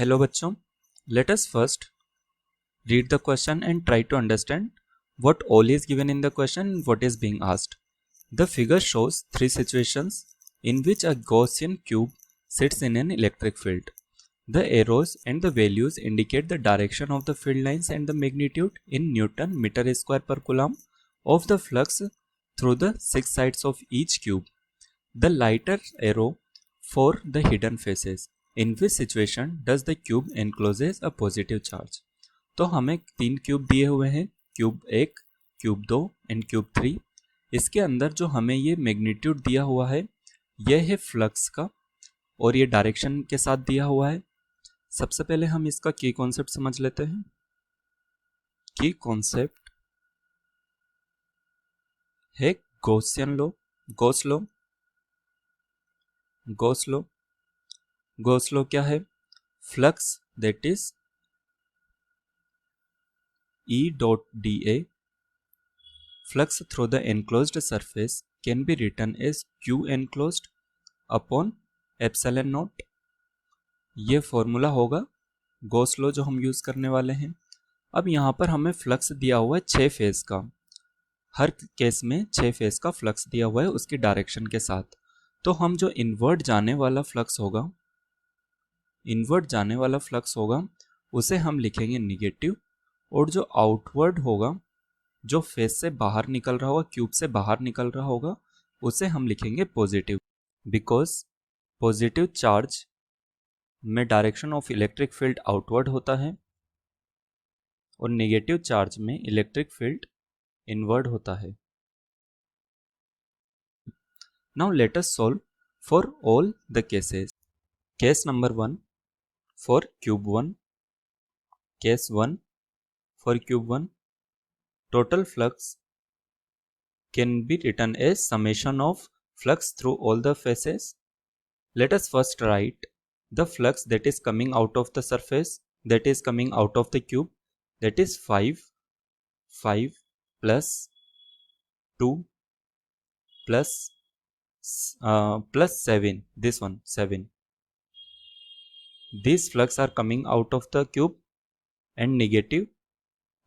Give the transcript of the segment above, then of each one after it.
Hello बच्चों, let us first read the question and try to understand what all is given in the question and what is being asked. The figure shows three situations in which a Gaussian cube sits in an electric field. The arrows and the values indicate the direction of the field lines and the magnitude in Newton meter square per coulomb of the flux through the six sides of each cube. The lighter arrow for the hidden faces. In which situation does the cube encloses a positive charge? तो हमें तीन cube दिए हुए हैं, cube 1, cube 2 and cube 3। इसके अंदर जो हमें ये मैग्नीट्यूड दिया हुआ है यह है फ्लक्स का और ये डायरेक्शन के साथ दिया हुआ है। सबसे पहले हम इसका की कॉन्सेप्ट समझ लेते हैं। की कॉन्सेप्ट है Gaussian law, Gauss law. Gauss law, Gauss law क्या है? Flux that is E dot dA flux through the enclosed surface can be written as Q enclosed upon epsilon naught। ये फॉर्मूला होगा Gauss law जो हम use करने वाले हैं। अब यहाँ पर हमें फ्लक्स दिया हुआ है 6 फेज का, हर केस में 6 फेज का फ्लक्स दिया हुआ है उसकी डायरेक्शन के साथ। तो हम जो इनवर्ट जाने वाला फ्लक्स होगा, इनवर्ट जाने वाला फ्लक्स होगा उसे हम लिखेंगे निगेटिव, और जो आउटवर्ड होगा, जो फेस से बाहर निकल रहा होगा, क्यूब से बाहर निकल रहा होगा, उसे हम लिखेंगे पॉजिटिव। बिकॉज पॉजिटिव चार्ज में direction of electric field outward होता है और नेगेटिव चार्ज में इलेक्ट्रिक फील्ड इनवर्ड होता है। Now let us solve for all the cases. Case number 1 for cube 1, case 1 for cube 1, total flux can be written as summation of flux through all the faces. Let us first write the flux that is coming out of the surface, that is coming out of the cube, that is 5 plus 2 plus 7, this one 7. These flux are coming out of the cube, and negative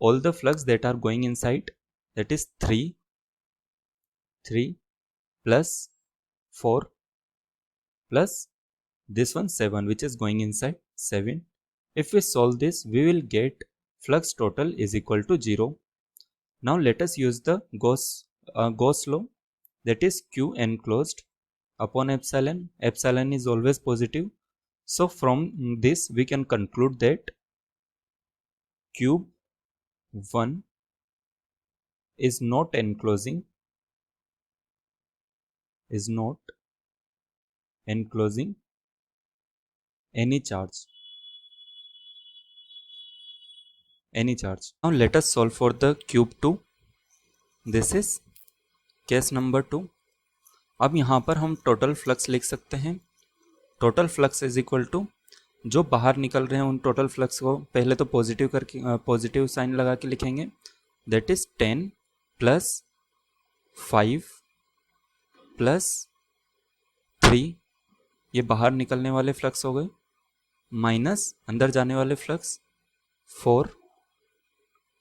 all the flux that are going inside, that is 3 plus 4 plus this one 7 which is going inside 7. If we solve this, we will get flux total is equal to 0. Now let us use the Gauss law, that is Q enclosed upon epsilon. Epsilon is always positive, so from this we can conclude that cube 1 is not enclosing any charge. Now let us solve for the cube 2. This is case number 2। अब यहाँ पर हम total flux लिख सकते हैं। Total flux is equal to, जो बाहर निकल रहे हैं उन टोटल फ्लक्स को पहले तो पॉजिटिव करके पॉजिटिव साइन लगा के लिखेंगे, दैट इज 10 प्लस 5 प्लस 3, ये बाहर निकलने वाले फ्लक्स हो गए, माइनस अंदर जाने वाले फ्लक्स 4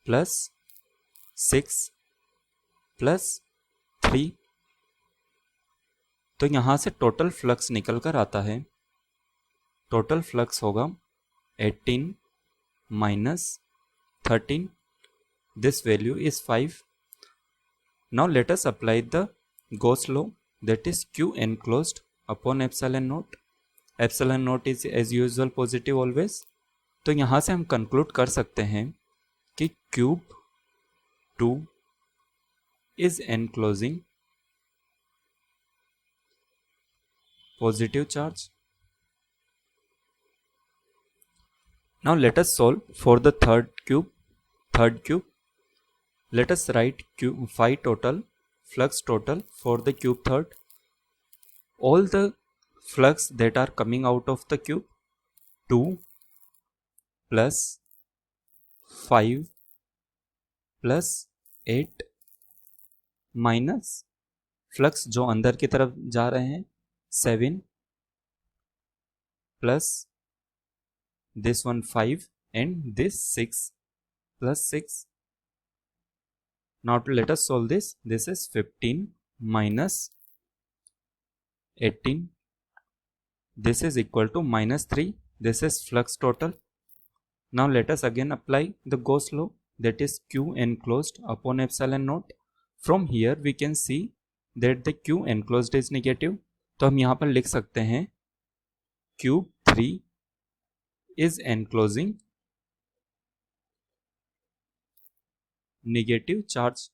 प्लस 6 प्लस 3। तो यहां से टोटल फ्लक्स निकल कर आता है, टोटल फ्लक्स होगा 18 minus 13, this value is 5. Now let us apply the Gauss law, that is Q enclosed upon epsilon naught. Epsilon naught is as usual positive always. तो यहां से हम कंक्लूड कर सकते हैं कि cube 2 is enclosing positive charge. Now let us solve for the third cube. Let us write cube 5 total flux total for the cube third. All the flux that are coming out of the cube, 2 plus 5 plus 8 minus flux जो अंदर की तरफ जा रहे हैं 7 plus this one 5 and this 6 plus 6. Now let us solve this. This is 15 minus 18. This is equal to minus 3. This is flux total. Now let us again apply the Gauss law, that is Q enclosed upon epsilon naught. From here we can see that the Q enclosed is negative. तो हम यहाँ पर लिख सकते हैं cube 3 is enclosing negative charge.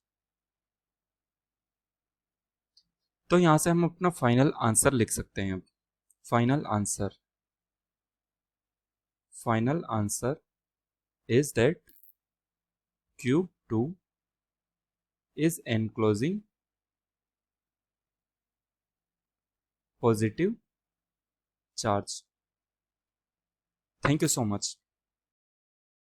तो यहाँ से हम अपना फाइनल आंसर लिख सकते हैं. अब final answer is that cube 2 is enclosing positive charge. Thank you so much.